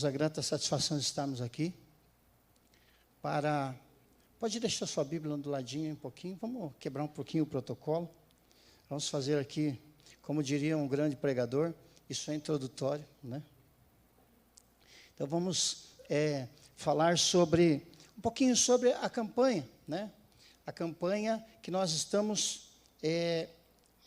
Temos a grata satisfação de estarmos aqui para... Pode deixar sua Bíblia do ladinho um pouquinho, vamos quebrar um pouquinho o protocolo. Vamos fazer aqui, como diria um grande pregador, isso é introdutório, né? Então vamos falar um pouquinho sobre a campanha, né? A campanha que nós estamos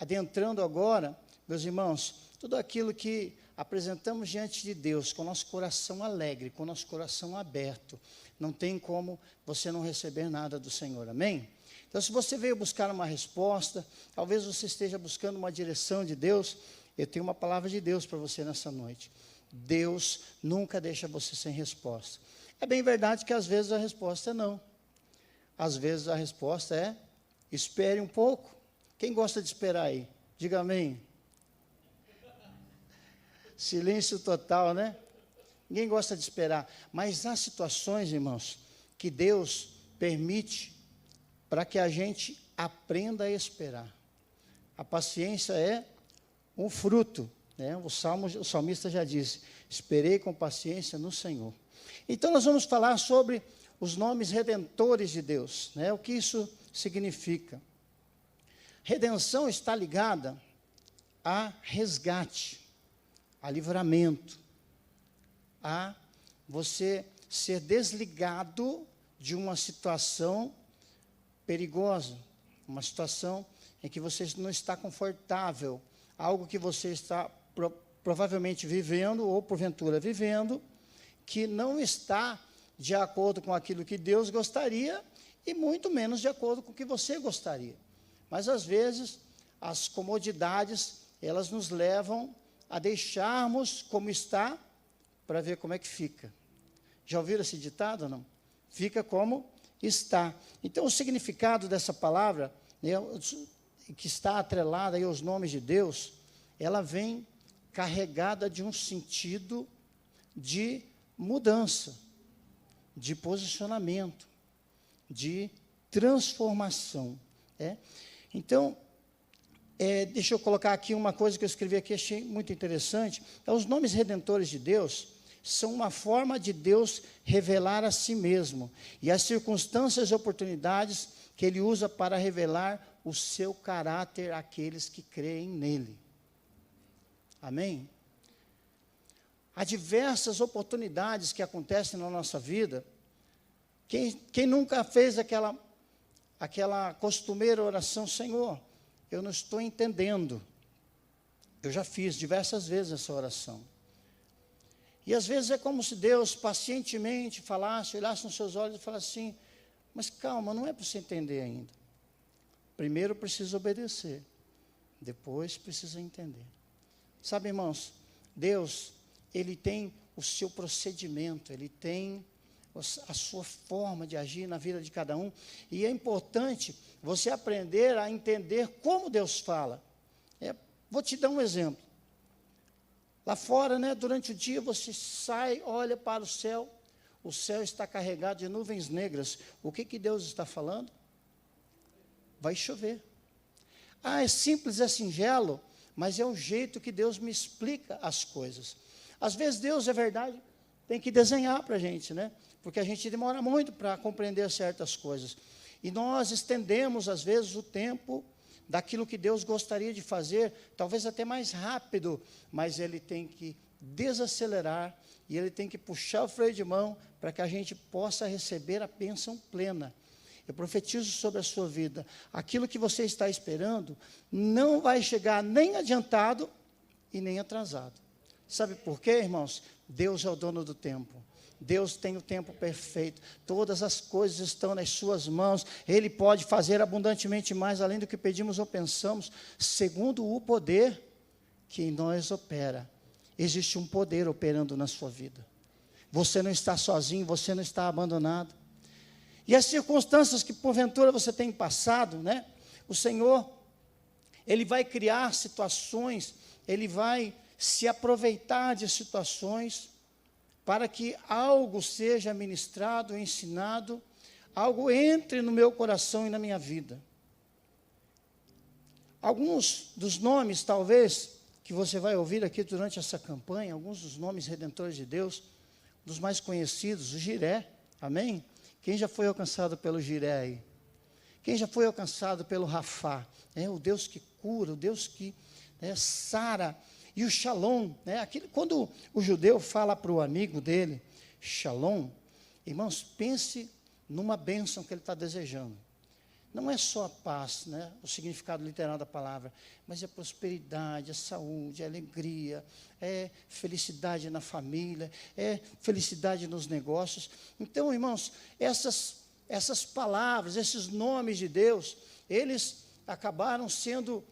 adentrando agora, meus irmãos, tudo aquilo que apresentamos diante de Deus, com o nosso coração alegre, com o nosso coração aberto, não tem como você não receber nada do Senhor, amém? Então, se você veio buscar uma resposta, talvez você esteja buscando uma direção de Deus, eu tenho uma palavra de Deus para você nessa noite. Deus nunca deixa você sem resposta. É bem verdade que às vezes a resposta é não. Às vezes a resposta é, espere um pouco. Quem gosta de esperar aí? Diga amém. Silêncio total, né? Ninguém gosta de esperar. Mas há situações, irmãos, que Deus permite para que a gente aprenda a esperar. A paciência é um fruto, né? O salmista já disse, esperei com paciência no Senhor. Então nós vamos falar sobre os nomes redentores de Deus, né? O que isso significa? Redenção está ligada a resgate, a livramento, a você ser desligado de uma situação perigosa, uma situação em que você não está confortável, algo que você está provavelmente vivendo, ou porventura vivendo, que não está de acordo com aquilo que Deus gostaria, e muito menos de acordo com o que você gostaria. Mas, às vezes, as comodidades, elas nos levam a deixarmos como está, para ver como é que fica. Já ouviram esse ditado ou não? Fica como está. Então, o significado dessa palavra, né, que está atrelada aí aos nomes de Deus, ela vem carregada de um sentido de mudança, de posicionamento, de transformação. Então, deixa eu colocar aqui uma coisa que eu escrevi aqui, achei muito interessante. Os nomes redentores de Deus são uma forma de Deus revelar a si mesmo e as circunstâncias e oportunidades que Ele usa para revelar o seu caráter àqueles que creem nele. Amém? Há diversas oportunidades que acontecem na nossa vida. Quem nunca fez aquela costumeira oração, Senhor, eu não estou entendendo. Eu já fiz diversas vezes essa oração. E às vezes é como se Deus pacientemente falasse, olhasse nos seus olhos e falasse assim, mas calma, não é para você entender ainda. Primeiro precisa obedecer, depois precisa entender. Sabe, irmãos, Deus, Ele tem o seu procedimento, Ele tem a sua forma de agir na vida de cada um, e é importante você aprender a entender como Deus fala. Vou te dar um exemplo. Lá fora, né, durante o dia, você sai, olha para o céu está carregado de nuvens negras. O que Deus está falando? Vai chover. É simples, é singelo, mas é o jeito que Deus me explica as coisas. Às vezes Deus, é verdade, tem que desenhar para a gente, né? Porque a gente demora muito para compreender certas coisas. E nós estendemos, às vezes, o tempo daquilo que Deus gostaria de fazer, talvez até mais rápido, mas Ele tem que desacelerar e Ele tem que puxar o freio de mão para que a gente possa receber a bênção plena. Eu profetizo sobre a sua vida, aquilo que você está esperando não vai chegar nem adiantado e nem atrasado. Sabe por quê, irmãos? Deus é o dono do tempo. Deus tem o tempo perfeito, todas as coisas estão nas suas mãos, Ele pode fazer abundantemente mais, além do que pedimos ou pensamos, segundo o poder que em nós opera. Existe um poder operando na sua vida, você não está sozinho, você não está abandonado, e as circunstâncias que porventura você tem passado, né? O Senhor, Ele vai criar situações, Ele vai se aproveitar de situações, para que algo seja ministrado, ensinado, algo entre no meu coração e na minha vida. Alguns dos nomes, talvez, que você vai ouvir aqui durante essa campanha, alguns dos nomes redentores de Deus, dos mais conhecidos, o Jiré, amém? Quem já foi alcançado pelo Jiré aí? Quem já foi alcançado pelo Rafá? O Deus que cura, o Deus que sara. E o Shalom, quando o judeu fala para o amigo dele, Shalom, irmãos, pense numa bênção que ele está desejando. Não é só a paz, o significado literal da palavra, mas é prosperidade, é saúde, é alegria, é felicidade na família, é felicidade nos negócios. Então, irmãos, essas palavras, esses nomes de Deus, eles acabaram sendo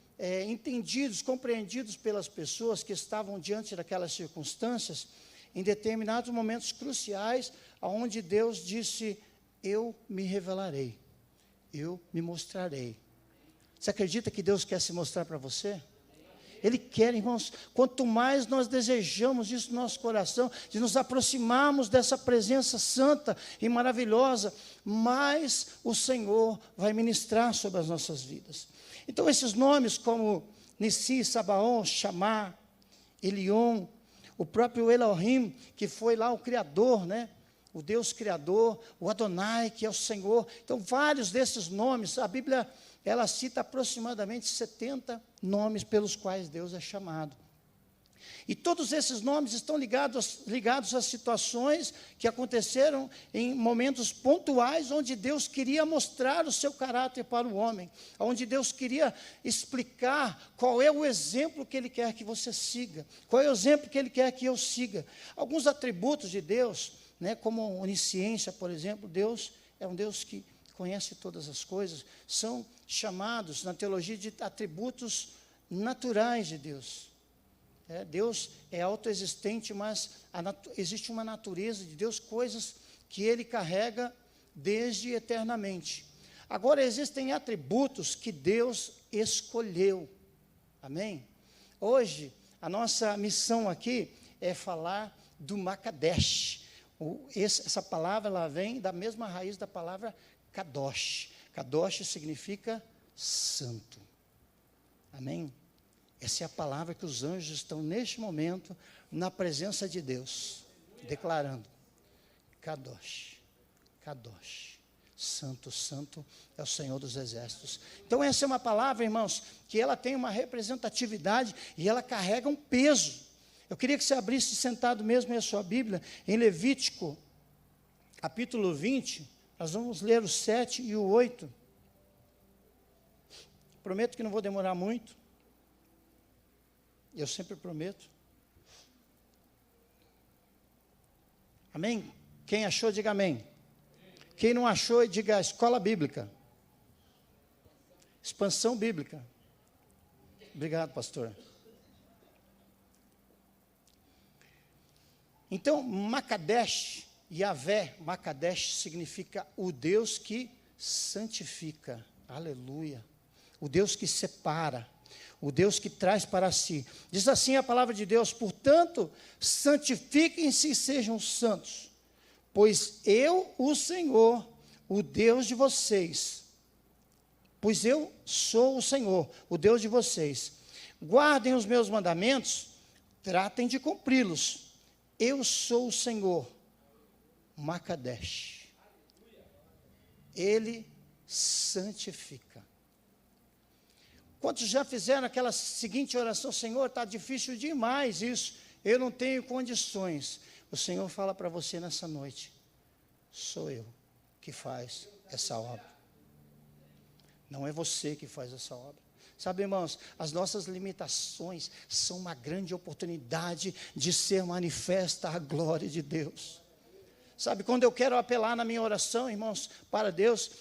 entendidos, compreendidos pelas pessoas que estavam diante daquelas circunstâncias, em determinados momentos cruciais, onde Deus disse, eu me revelarei. Eu me mostrarei. Você acredita que Deus quer se mostrar para você? Ele quer, irmãos, quanto mais nós desejamos isso no nosso coração, de nos aproximarmos dessa presença santa e maravilhosa, mais o Senhor vai ministrar sobre as nossas vidas. Então, esses nomes como Nissi, Sabaon, Chamá, Elion, o próprio Elohim, que foi lá o Criador, o Deus Criador, o Adonai, que é o Senhor. Então, vários desses nomes, a Bíblia, ela cita aproximadamente 70 nomes pelos quais Deus é chamado. E todos esses nomes estão ligados a situações que aconteceram em momentos pontuais, onde Deus queria mostrar o seu caráter para o homem, onde Deus queria explicar qual é o exemplo que Ele quer que você siga, qual é o exemplo que Ele quer que eu siga. Alguns atributos de Deus, como onisciência, por exemplo, Deus é um Deus que conhece todas as coisas, são chamados na teologia de atributos naturais de Deus. Deus é autoexistente, mas existe uma natureza de Deus, coisas que Ele carrega desde eternamente. Agora, existem atributos que Deus escolheu, amém? Hoje, a nossa missão aqui é falar do Makadesh. Essa palavra, ela vem da mesma raiz da palavra Kadosh. Kadosh significa santo. Amém? Essa é a palavra que os anjos estão neste momento na presença de Deus, declarando. Kadosh, Kadosh. Santo, santo é o Senhor dos exércitos. Então essa é uma palavra, irmãos, que ela tem uma representatividade e ela carrega um peso. Eu queria que você abrisse sentado mesmo a sua Bíblia, em Levítico, capítulo 20, nós vamos ler o 7 e o 8. Prometo que não vou demorar muito. Eu sempre prometo. Amém? Quem achou, diga amém. Quem não achou, diga escola bíblica. Expansão bíblica. Obrigado, pastor. Então, Makadesh, Yahvé, Makadesh significa o Deus que santifica. Aleluia. O Deus que separa. O Deus que traz para si. Diz assim a palavra de Deus, portanto, santifiquem-se e sejam santos, pois eu, o Senhor, o Deus de vocês, pois eu sou o Senhor, o Deus de vocês. Guardem os meus mandamentos, tratem de cumpri-los. Eu sou o Senhor, Makadesh. Ele santifica. Quantos já fizeram aquela seguinte oração, Senhor, está difícil demais isso, eu não tenho condições. O Senhor fala para você nessa noite, sou eu que faz essa obra. Não é você que faz essa obra. Sabe, irmãos, as nossas limitações são uma grande oportunidade de ser manifesta a glória de Deus. Sabe, quando eu quero apelar na minha oração, irmãos, para Deus,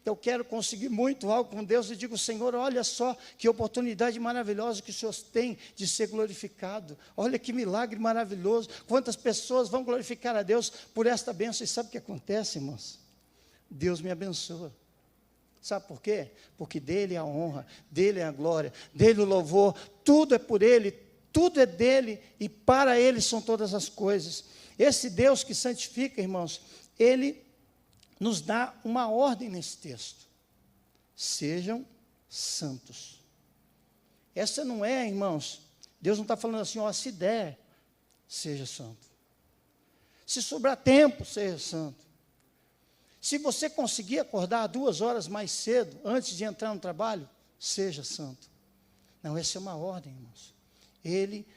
eu quero conseguir muito algo com Deus e digo, Senhor, olha só que oportunidade maravilhosa que o Senhor tem de ser glorificado. Olha que milagre maravilhoso. Quantas pessoas vão glorificar a Deus por esta bênção. E sabe o que acontece, irmãos? Deus me abençoa. Sabe por quê? Porque dele é a honra, dele é a glória, dele o louvor, tudo é por ele, tudo é dele e para ele são todas as coisas. Esse Deus que santifica, irmãos, Ele nos dá uma ordem nesse texto. Sejam santos. Essa não é, irmãos, Deus não está falando assim, se der, seja santo. Se sobrar tempo, seja santo. Se você conseguir acordar 2 horas mais cedo, antes de entrar no trabalho, seja santo. Não, essa é uma ordem, irmãos. Ele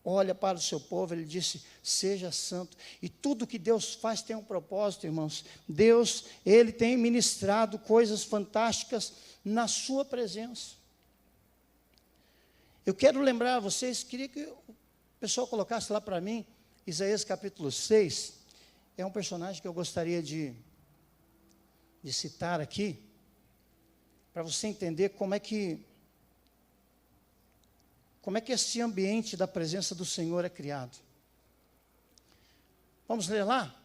olha para o seu povo, ele disse, seja santo. E tudo que Deus faz tem um propósito, irmãos. Deus, ele tem ministrado coisas fantásticas na sua presença. Eu quero lembrar a vocês, queria que o pessoal colocasse lá para mim, Isaías capítulo 6, é um personagem que eu gostaria de citar aqui, para você entender como é que esse ambiente da presença do Senhor é criado. Vamos ler lá?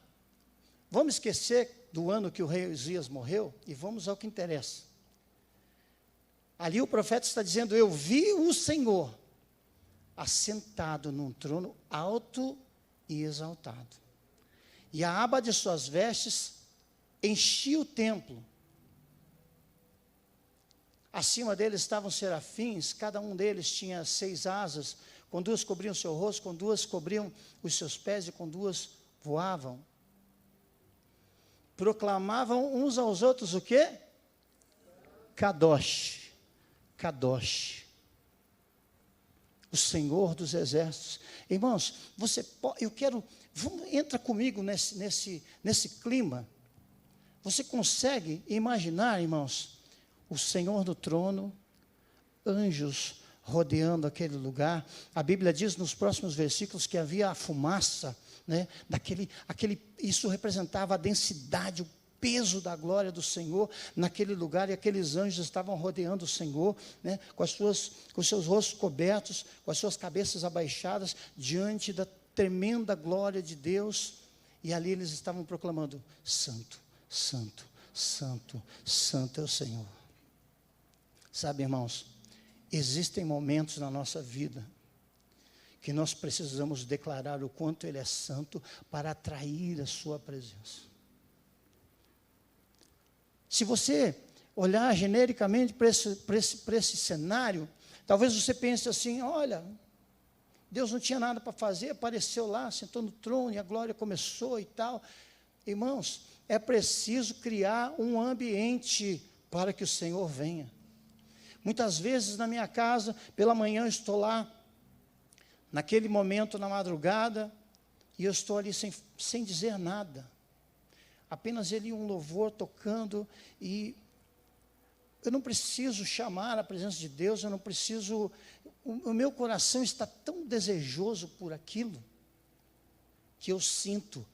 Vamos esquecer do ano que o rei Uzias morreu e vamos ao que interessa. Ali o profeta está dizendo, eu vi o Senhor assentado num trono alto e exaltado. E a aba de suas vestes enchia o templo. Acima deles estavam serafins, cada um deles tinha 6 asas, com 2 cobriam o seu rosto, com 2 cobriam os seus pés e com 2 voavam. Proclamavam uns aos outros o quê? Kadosh, Kadosh, o Senhor dos exércitos. Irmãos, entra comigo nesse clima. Você consegue imaginar, irmãos, o Senhor no trono, anjos rodeando aquele lugar? A Bíblia diz nos próximos versículos que havia a fumaça, né, isso representava a densidade, o peso da glória do Senhor naquele lugar, e aqueles anjos estavam rodeando o Senhor, né, com os seus rostos cobertos, com as suas cabeças abaixadas, diante da tremenda glória de Deus, e ali eles estavam proclamando, santo, santo, santo, santo é o Senhor. Sabe, irmãos, existem momentos na nossa vida que nós precisamos declarar o quanto Ele é santo para atrair a sua presença. Se você olhar genericamente para esse cenário, talvez você pense assim, olha, Deus não tinha nada para fazer, apareceu lá, sentou no trono e a glória começou e tal. Irmãos, é preciso criar um ambiente para que o Senhor venha. Muitas vezes na minha casa, pela manhã eu estou lá, naquele momento na madrugada, e eu estou ali sem dizer nada. Apenas ele um louvor tocando, e eu não preciso chamar a presença de Deus, eu não preciso, o meu coração está tão desejoso por aquilo, que eu sinto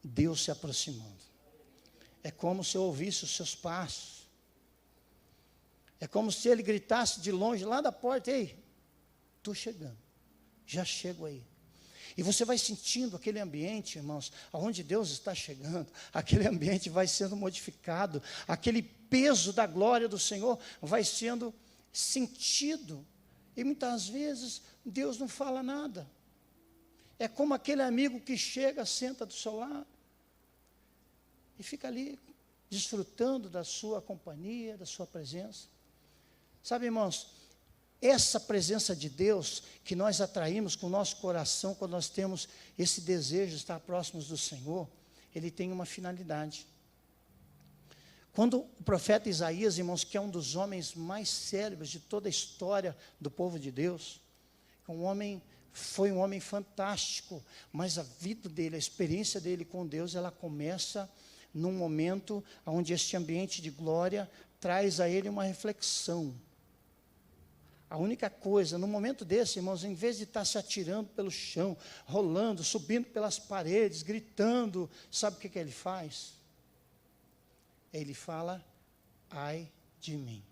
Deus se aproximando. É como se eu ouvisse os seus passos. É como se ele gritasse de longe, lá da porta, ei, estou chegando, já chego aí. E você vai sentindo aquele ambiente, irmãos, aonde Deus está chegando, aquele ambiente vai sendo modificado, aquele peso da glória do Senhor vai sendo sentido. E muitas vezes Deus não fala nada. É como aquele amigo que chega, senta do seu lado e fica ali desfrutando da sua companhia, da sua presença. Sabe, irmãos, essa presença de Deus que nós atraímos com o nosso coração, quando nós temos esse desejo de estar próximos do Senhor, ele tem uma finalidade. Quando o profeta Isaías, irmãos, que é um dos homens mais célebres de toda a história do povo de Deus, foi um homem fantástico, mas a vida dele, a experiência dele com Deus, ela começa num momento onde este ambiente de glória traz a ele uma reflexão. A única coisa, no momento desse, irmãos, em vez de estar se atirando pelo chão, rolando, subindo pelas paredes, gritando, sabe o que ele faz? Ele fala, ai de mim.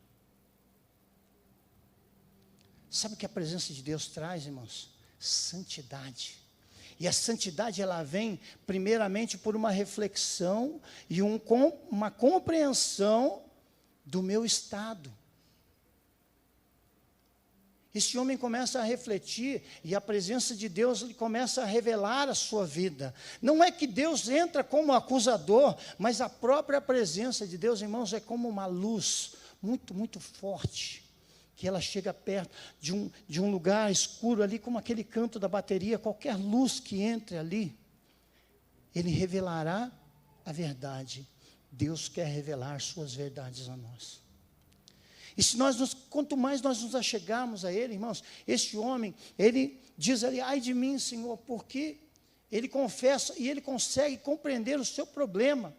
Sabe o que a presença de Deus traz, irmãos? Santidade. E a santidade, ela vem primeiramente por uma reflexão e uma compreensão do meu estado. Esse homem começa a refletir e a presença de Deus começa a revelar a sua vida. Não é que Deus entra como acusador, mas a própria presença de Deus, irmãos, é como uma luz muito, muito forte, que ela chega perto de um lugar escuro ali, como aquele canto da bateria, qualquer luz que entre ali, Ele revelará a verdade. Deus quer revelar suas verdades a nós. E se quanto mais nós nos achegarmos a Ele, irmãos, este homem, ele diz ali, ai de mim, Senhor, porque ele confessa e ele consegue compreender o seu problema.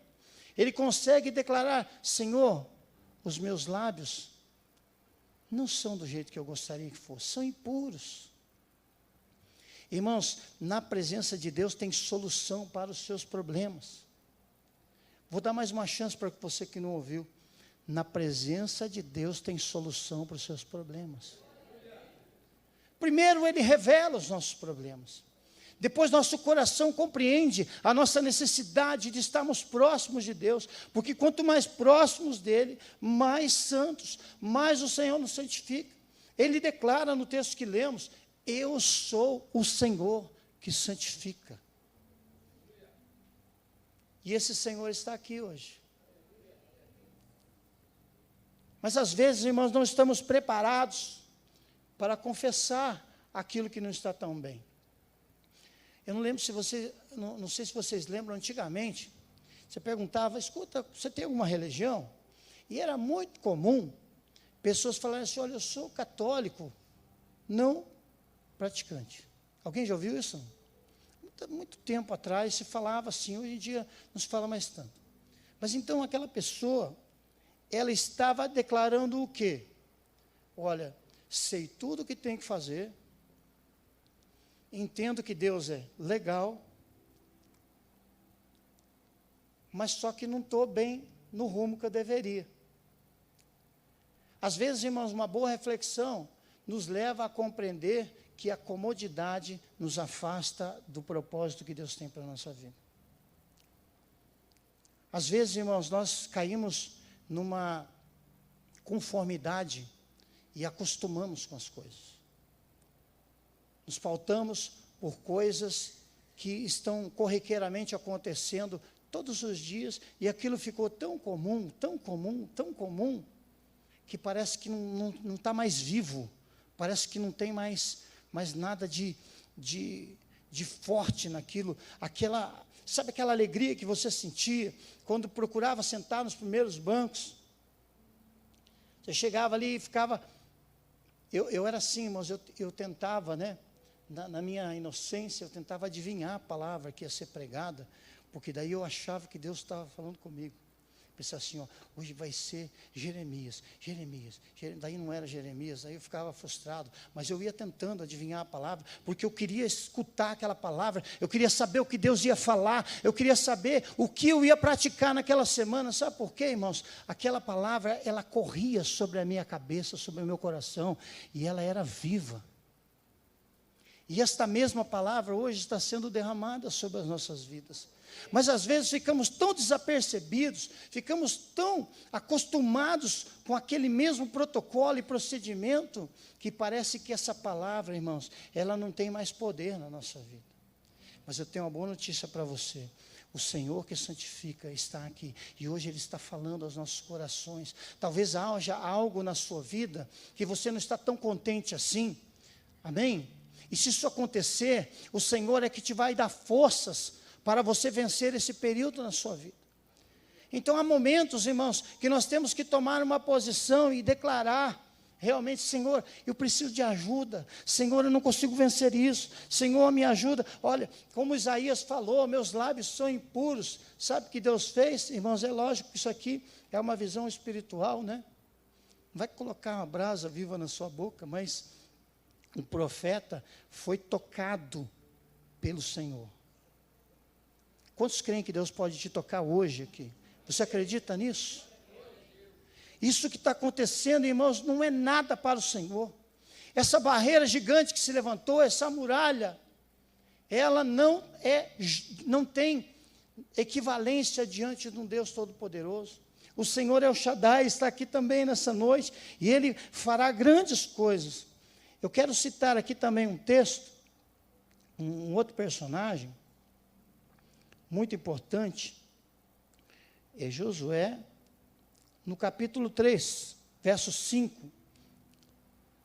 Ele consegue declarar, Senhor, os meus lábios não são do jeito que eu gostaria que fossem, são impuros. Irmãos, na presença de Deus tem solução para os seus problemas. Vou dar mais uma chance para você que não ouviu. Na presença de Deus tem solução para os seus problemas. Primeiro, Ele revela os nossos problemas. Depois, nosso coração compreende a nossa necessidade de estarmos próximos de Deus. Porque quanto mais próximos dEle, mais santos, mais o Senhor nos santifica. Ele declara no texto que lemos, eu sou o Senhor que santifica. E esse Senhor está aqui hoje. Mas às vezes, irmãos, não estamos preparados para confessar aquilo que não está tão bem. Eu não lembro se você, não sei se vocês lembram, antigamente, você perguntava, escuta, você tem alguma religião? E era muito comum pessoas falarem assim, olha, eu sou católico, não praticante. Alguém já ouviu isso? Muito tempo atrás se falava assim, hoje em dia não se fala mais tanto. Mas então aquela pessoa, ela estava declarando o quê? Olha, sei tudo o que tem que fazer, entendo que Deus é legal, mas só que não estou bem no rumo que eu deveria. Às vezes, irmãos, uma boa reflexão nos leva a compreender que a comodidade nos afasta do propósito que Deus tem para a nossa vida. Às vezes, irmãos, nós caímos numa conformidade e acostumamos com as coisas. Nos pautamos por coisas que estão corriqueiramente acontecendo todos os dias, e aquilo ficou tão comum, tão comum, tão comum, que parece que não está mais vivo, parece que não tem mais nada de forte naquilo, sabe aquela alegria que você sentia quando procurava sentar nos primeiros bancos? Você chegava ali e ficava... Eu era assim, irmãos, eu tentava, né, na minha inocência, eu tentava adivinhar a palavra que ia ser pregada, porque daí eu achava que Deus estava falando comigo. Pensava assim, ó, hoje vai ser Jeremias, daí não era Jeremias, aí eu ficava frustrado, mas eu ia tentando adivinhar a palavra, porque eu queria escutar aquela palavra, eu queria saber o que Deus ia falar, eu queria saber o que eu ia praticar naquela semana. Sabe por quê, irmãos? Aquela palavra, ela corria sobre a minha cabeça, sobre o meu coração, e ela era viva. E esta mesma palavra hoje está sendo derramada sobre as nossas vidas. Mas às vezes ficamos tão desapercebidos, ficamos tão acostumados com aquele mesmo protocolo e procedimento, que parece que essa palavra, irmãos, ela não tem mais poder na nossa vida. Mas eu tenho uma boa notícia para você. O Senhor que santifica está aqui, e hoje Ele está falando aos nossos corações. Talvez haja algo na sua vida que você não está tão contente assim. Amém? E se isso acontecer, o Senhor é que te vai dar forças para você vencer esse período na sua vida. Então há momentos, irmãos, que nós temos que tomar uma posição e declarar realmente, Senhor, eu preciso de ajuda, Senhor, eu não consigo vencer isso, Senhor, me ajuda. Olha, como Isaías falou, meus lábios são impuros. Sabe o que Deus fez? Irmãos, é lógico que isso aqui é uma visão espiritual, né? Não vai colocar uma brasa viva na sua boca, mas o profeta foi tocado pelo Senhor. Quantos creem que Deus pode te tocar hoje aqui? Você acredita nisso? Isso que está acontecendo, irmãos, não é nada para o Senhor. Essa barreira gigante que se levantou, essa muralha, ela não tem equivalência diante de um Deus Todo-Poderoso. O Senhor El Shaddai está aqui também nessa noite, e Ele fará grandes coisas. Eu quero citar aqui também um texto, um outro personagem, muito importante, é Josué, no capítulo 3, verso 5,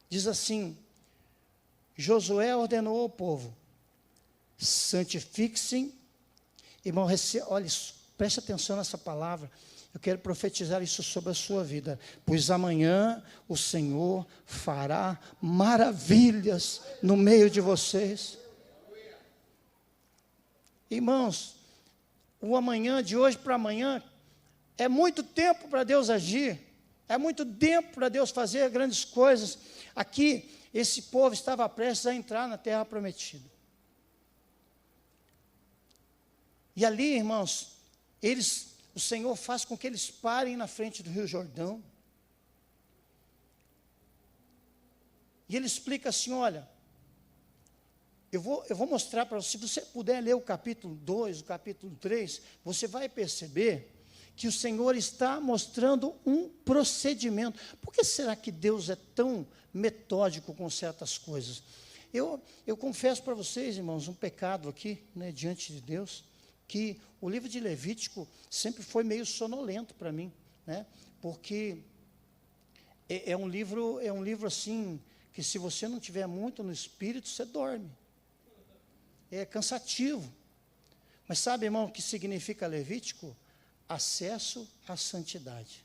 diz assim, Josué ordenou ao povo, santifiquem-se Irmão, olha, preste atenção nessa palavra. Eu quero profetizar isso sobre a sua vida. Pois amanhã o Senhor fará maravilhas no meio de vocês. Irmãos, o amanhã, de hoje para amanhã, é muito tempo para Deus agir. É muito tempo para Deus fazer grandes coisas. Aqui, esse povo estava prestes a entrar na terra prometida. E ali, irmãos, o Senhor faz com que eles parem na frente do Rio Jordão. E ele explica assim, olha, eu vou mostrar para você, se você puder ler o capítulo 2, o capítulo 3, você vai perceber que o Senhor está mostrando um procedimento. Por que será que Deus é tão metódico com certas coisas? Eu confesso para vocês, irmãos, um pecado aqui, né, diante de Deus, que o livro de Levítico sempre foi meio sonolento para mim, né, porque é um livro assim, que se você não tiver muito no espírito, você dorme. É cansativo. Mas sabe, irmão, o que significa Levítico? Acesso à santidade.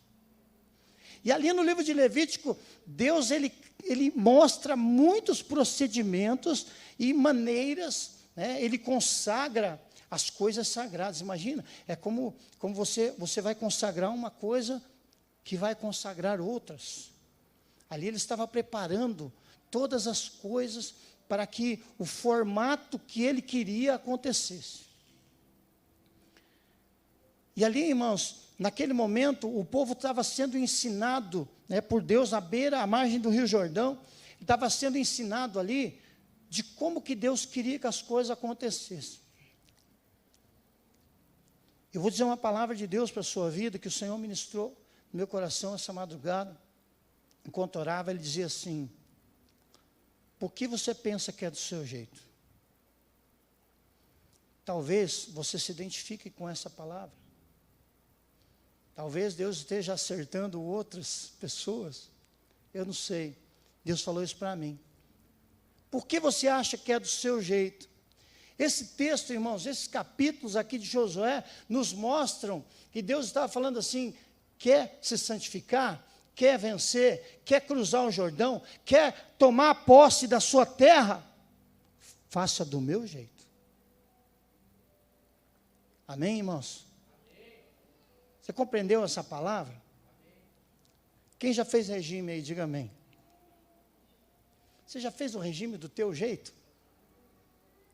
E ali no livro de Levítico, Deus ele mostra muitos procedimentos e maneiras, né, ele consagra as coisas sagradas. Imagina, é como você vai consagrar uma coisa que vai consagrar outras. Ali ele estava preparando todas as coisas para que o formato que ele queria acontecesse. E ali, irmãos, naquele momento, o povo estava sendo ensinado, né, por Deus à margem do Rio Jordão, estava sendo ensinado ali de como que Deus queria que as coisas acontecessem. Eu vou dizer uma palavra de Deus para a sua vida, que o Senhor ministrou no meu coração essa madrugada. Enquanto orava, ele dizia assim: por que você pensa que é do seu jeito? Talvez você se identifique com essa palavra. Talvez Deus esteja acertando outras pessoas. Eu não sei. Deus falou isso para mim. Por que você acha que é do seu jeito? Esse texto, irmãos, esses capítulos aqui de Josué, nos mostram que Deus estava falando assim: quer se santificar? Quer vencer? Quer cruzar o Jordão? Quer tomar posse da sua terra? Faça do meu jeito. Amém, irmãos? Você compreendeu essa palavra? Quem já fez regime aí, diga amém. Você já fez o regime do teu jeito?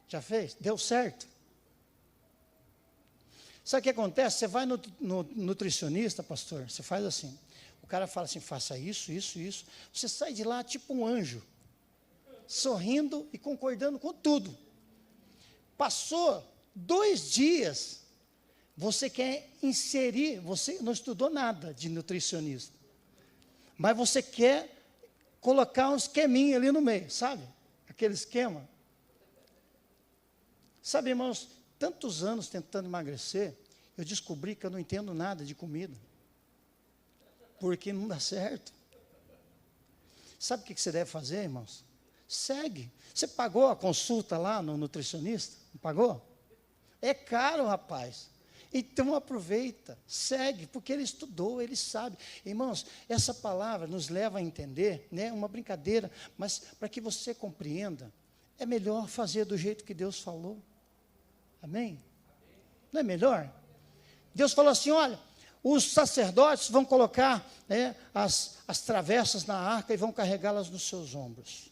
Já fez? Deu certo? Sabe o que acontece? Você vai no nutricionista, pastor, você faz assim. O cara fala assim, faça isso, isso, isso. Você sai de lá tipo um anjo, sorrindo e concordando com tudo. Passou 2 dias, você quer inserir, você não estudou nada de nutricionista, mas você quer colocar um esqueminha ali no meio, sabe? Aquele esquema. Sabe, irmãos, tantos anos tentando emagrecer, eu descobri que eu não entendo nada de comida, porque não dá certo. Sabe o que você deve fazer, irmãos? Segue. Você pagou a consulta lá no nutricionista? Não pagou? É caro, rapaz. Então aproveita, segue, porque ele estudou, ele sabe. Irmãos, essa palavra nos leva a entender, né, uma brincadeira, mas para que você compreenda, é melhor fazer do jeito que Deus falou. Amém? Não é melhor? Deus falou assim, olha, os sacerdotes vão colocar, né, as travessas na arca e vão carregá-las nos seus ombros.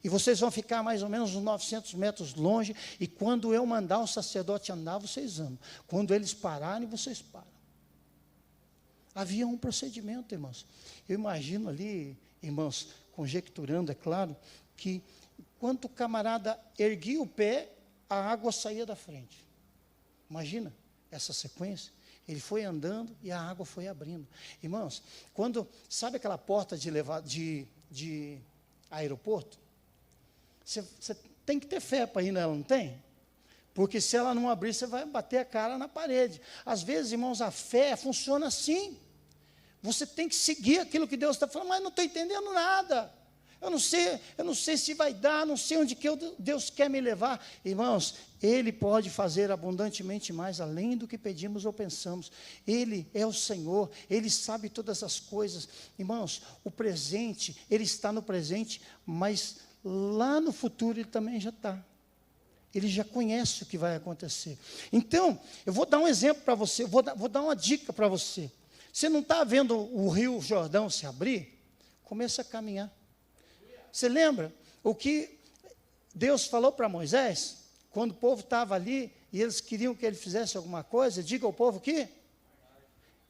E vocês vão ficar mais ou menos uns 900 metros longe, e quando eu mandar o sacerdote andar, vocês andam. Quando eles pararem, vocês param. Havia um procedimento, irmãos. Eu imagino ali, irmãos, conjecturando, é claro, que quando o camarada erguia o pé, a água saía da frente. Imagina essa sequência. Ele foi andando e a água foi abrindo. Irmãos, sabe aquela porta de aeroporto? Você tem que ter fé para ir nela, não tem? Porque se ela não abrir, você vai bater a cara na parede. Às vezes, irmãos, a fé funciona assim. Você tem que seguir aquilo que Deus está falando, mas não estou entendendo nada. Eu não sei se vai dar, não sei onde que Deus quer me levar. Irmãos, Ele pode fazer abundantemente mais, além do que pedimos ou pensamos. Ele é o Senhor, Ele sabe todas as coisas. Irmãos, o presente, Ele está no presente, mas lá no futuro Ele também já está. Ele já conhece o que vai acontecer. Então, eu vou dar um exemplo para você, vou dar uma dica para você. Você não está vendo o Rio Jordão se abrir? Começa a caminhar. Você lembra o que Deus falou para Moisés? Quando o povo estava ali e eles queriam que ele fizesse alguma coisa, diga ao povo que...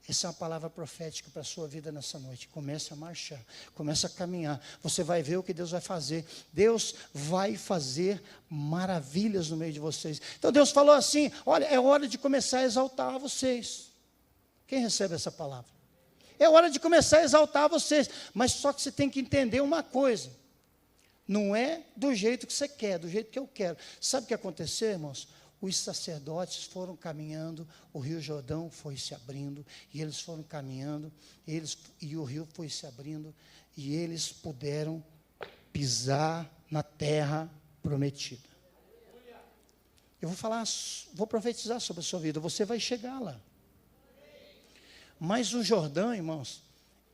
Essa é uma palavra profética para a sua vida nessa noite. Comece a marchar, comece a caminhar. Você vai ver o que Deus vai fazer. Deus vai fazer maravilhas no meio de vocês. Então Deus falou assim, olha, é hora de começar a exaltar vocês. Quem recebe essa palavra? É hora de começar a exaltar vocês. Mas só que você tem que entender uma coisa. Não é do jeito que você quer, do jeito que eu quero. Sabe o que aconteceu, irmãos? Os sacerdotes foram caminhando, o Rio Jordão foi se abrindo, e eles foram caminhando, e o rio foi se abrindo, e eles puderam pisar na terra prometida. Eu vou profetizar sobre a sua vida, você vai chegar lá. Mas o Jordão, irmãos,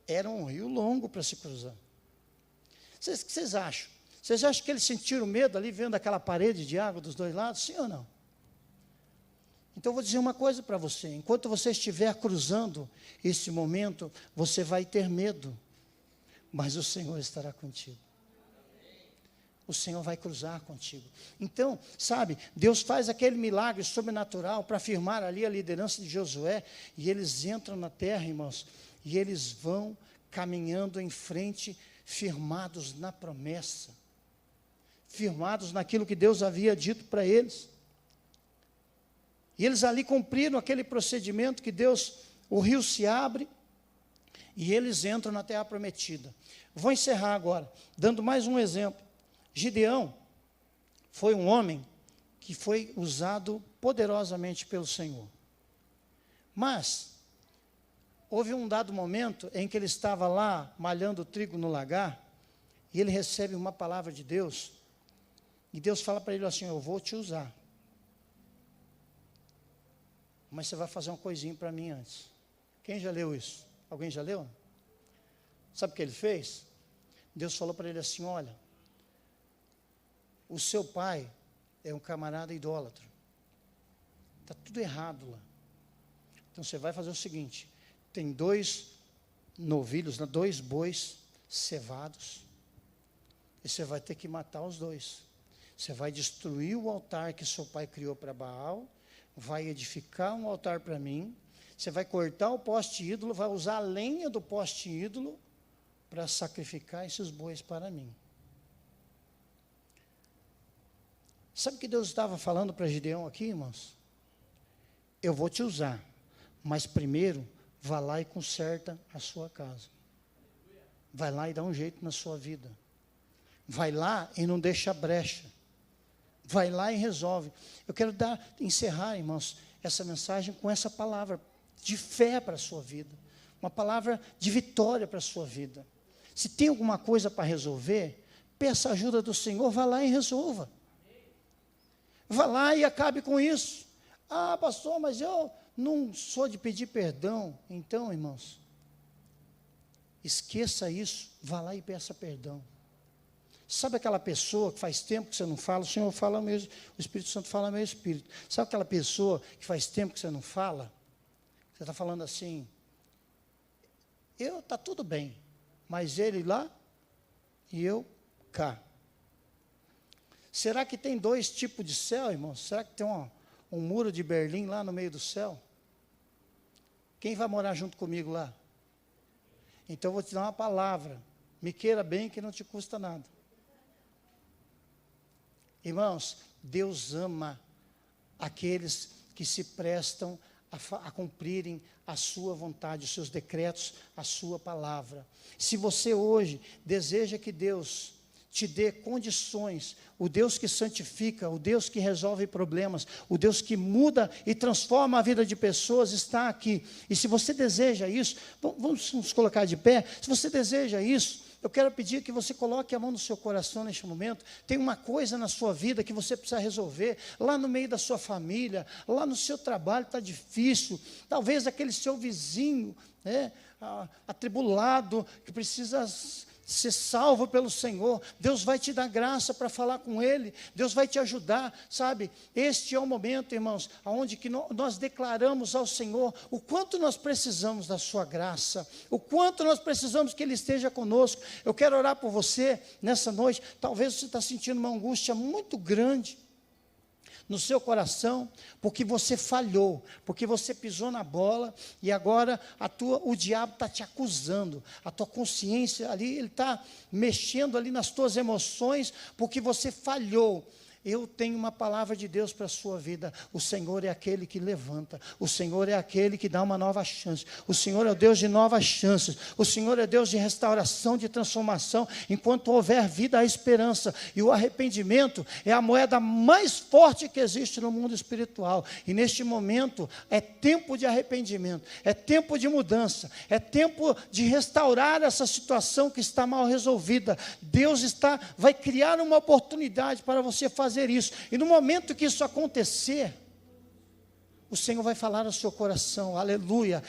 era um rio longo para se cruzar. O que vocês acham? Vocês acham que eles sentiram medo ali, vendo aquela parede de água dos dois lados? Sim ou não? Então, eu vou dizer uma coisa para você. Enquanto você estiver cruzando esse momento, você vai ter medo. Mas o Senhor estará contigo. O Senhor vai cruzar contigo. Então, sabe, Deus faz aquele milagre sobrenatural para afirmar ali a liderança de Josué. E eles entram na terra, irmãos. E eles vão caminhando em frente, firmados na promessa. Firmados naquilo que Deus havia dito para eles. E eles ali cumpriram aquele procedimento que Deus, o rio se abre, e eles entram na terra prometida. Vou encerrar agora, dando mais um exemplo. Gideão foi um homem que foi usado poderosamente pelo Senhor. Mas, houve um dado momento em que ele estava lá, malhando trigo no lagar, e ele recebe uma palavra de Deus, e Deus fala para ele assim, eu vou te usar. Mas você vai fazer uma coisinha para mim antes. Quem já leu isso? Alguém já leu? Sabe o que ele fez? Deus falou para ele assim, olha, o seu pai é um camarada idólatra. Está tudo errado lá. Então você vai fazer o seguinte, tem 2 novilhos, 2 bois cevados, e você vai ter que matar os 2. Você vai destruir o altar que seu pai criou para Baal, vai edificar um altar para mim, você vai cortar o poste ídolo, vai usar a lenha do poste ídolo para sacrificar esses bois para mim. Sabe o que Deus estava falando para Gideão aqui, irmãos? Eu vou te usar, mas primeiro, vá lá e conserta a sua casa. Vai lá e dá um jeito na sua vida. Vai lá e não deixa brecha. Vai lá e resolve. Eu quero encerrar, irmãos, essa mensagem com essa palavra de fé para a sua vida. Uma palavra de vitória para a sua vida. Se tem alguma coisa para resolver, peça a ajuda do Senhor, vá lá e resolva. Vá lá e acabe com isso. Ah, pastor, mas eu não sou de pedir perdão. Então, irmãos, esqueça isso, vá lá e peça perdão. Sabe aquela pessoa que faz tempo que você não fala, o Senhor fala mesmo, o Espírito Santo fala meu espírito. Sabe aquela pessoa que faz tempo que você não fala? Você está falando assim, está tudo bem, mas ele lá e eu cá. Será que tem 2 tipos de céu, irmãos? Será que tem um muro de Berlim lá no meio do céu? Quem vai morar junto comigo lá? Então eu vou te dar uma palavra, me queira bem que não te custa nada. Irmãos, Deus ama aqueles que se prestam a cumprirem a sua vontade, os seus decretos, a sua palavra. Se você hoje deseja que Deus te dê condições, o Deus que santifica, o Deus que resolve problemas, o Deus que muda e transforma a vida de pessoas está aqui. E se você deseja isso, vamos nos colocar de pé, se você deseja isso, eu quero pedir que você coloque a mão no seu coração neste momento. Tem uma coisa na sua vida que você precisa resolver, lá no meio da sua família, lá no seu trabalho está difícil, talvez aquele seu vizinho, né, atribulado, que precisa ser salvo pelo Senhor. Deus vai te dar graça para falar com Ele, Deus vai te ajudar, sabe? Este é o momento, irmãos, onde que nós declaramos ao Senhor o quanto nós precisamos da sua graça, o quanto nós precisamos que Ele esteja conosco. Eu quero orar por você nessa noite. Talvez você está sentindo uma angústia muito grande no seu coração, porque você falhou, porque você pisou na bola, e agora o diabo está te acusando, a tua consciência ali, ele está mexendo ali nas tuas emoções, porque você falhou. Eu tenho uma palavra de Deus para a sua vida. O Senhor é aquele que levanta. O Senhor é aquele que dá uma nova chance. O Senhor é o Deus de novas chances. O Senhor é Deus de restauração, de transformação. Enquanto houver vida, há esperança. E o arrependimento é a moeda mais forte que existe no mundo espiritual. E neste momento, é tempo de arrependimento. É tempo de mudança. É tempo de restaurar essa situação que está mal resolvida. Deus vai criar uma oportunidade para você fazer isso, e no momento que isso acontecer, o Senhor vai falar no seu coração, aleluia,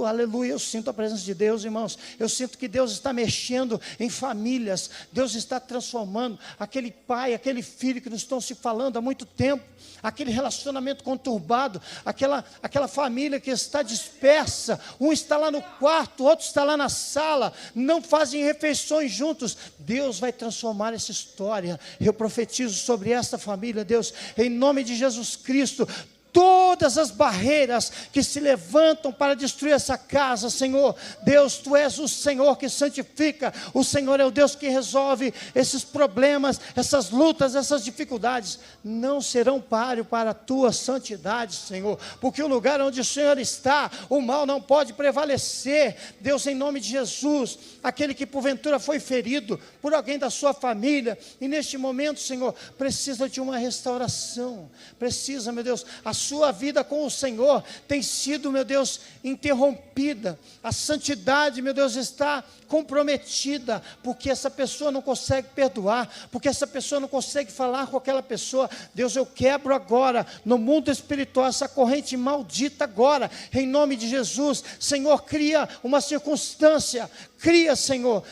aleluia. Eu sinto a presença de Deus, irmãos. Eu sinto que Deus está mexendo em famílias. Deus está transformando aquele pai, aquele filho que nos estão se falando há muito tempo, aquele relacionamento conturbado, aquela família que está dispersa, um está lá no quarto, outro está lá na sala, não fazem refeições juntos. Deus vai transformar essa história. Eu profetizo sobre esta família, Deus, em nome de Jesus Cristo. Todas as barreiras que se levantam para destruir essa casa, Senhor, Deus, Tu és o Senhor que santifica, o Senhor é o Deus que resolve esses problemas, essas lutas, essas dificuldades, não serão páreo para a Tua santidade, Senhor, porque o lugar onde o Senhor está, o mal não pode prevalecer. Deus, em nome de Jesus, aquele que porventura foi ferido por alguém da sua família, e neste momento, Senhor, precisa de uma restauração, precisa, meu Deus, a sua vida com o Senhor tem sido, meu Deus, interrompida, a santidade, meu Deus, está comprometida, porque essa pessoa não consegue perdoar, porque essa pessoa não consegue falar com aquela pessoa. Deus, eu quebro agora, no mundo espiritual, essa corrente maldita agora, em nome de Jesus. Senhor, cria uma circunstância, cria, Senhor,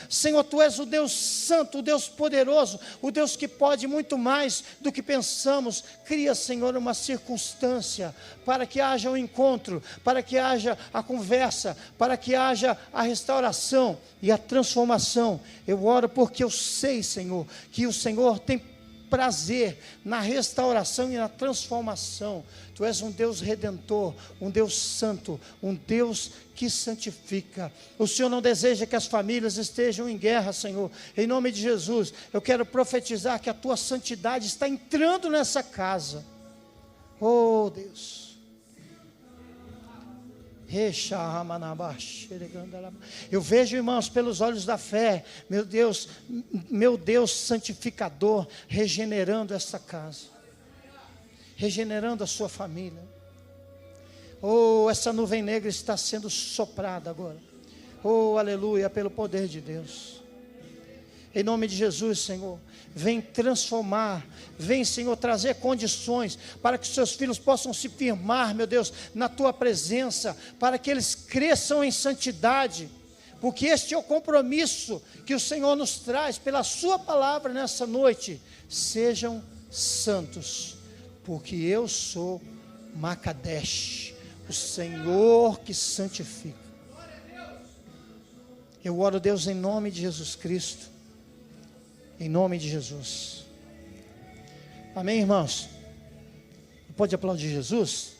Tu és o Deus santo, o Deus poderoso, o Deus que pode muito mais do que pensamos. Cria, Senhor, uma circunstância, para que haja um encontro, para que haja a conversa, para que haja a restauração e a transformação. Eu oro porque eu sei, Senhor, que o Senhor tem prazer na restauração e na transformação. Tu és um Deus redentor, um Deus santo, um Deus que santifica. O Senhor não deseja que as famílias estejam em guerra, Senhor. Em nome de Jesus, eu quero profetizar que a Tua santidade está entrando nessa casa. Oh, Deus. Eu vejo, irmãos, pelos olhos da fé, meu Deus santificador, regenerando essa casa, regenerando a sua família. Oh, essa nuvem negra está sendo soprada agora. Oh, aleluia, pelo poder de Deus. Em nome de Jesus, Senhor, vem transformar, vem, Senhor, trazer condições para que os seus filhos possam se firmar, meu Deus, na Tua presença, para que eles cresçam em santidade, porque este é o compromisso que o Senhor nos traz pela Sua palavra nessa noite. Sejam santos, porque eu sou Makadesh, o Senhor que santifica. Eu oro, Deus, em nome de Jesus Cristo. Em nome de Jesus. Amém, irmãos? Pode aplaudir Jesus?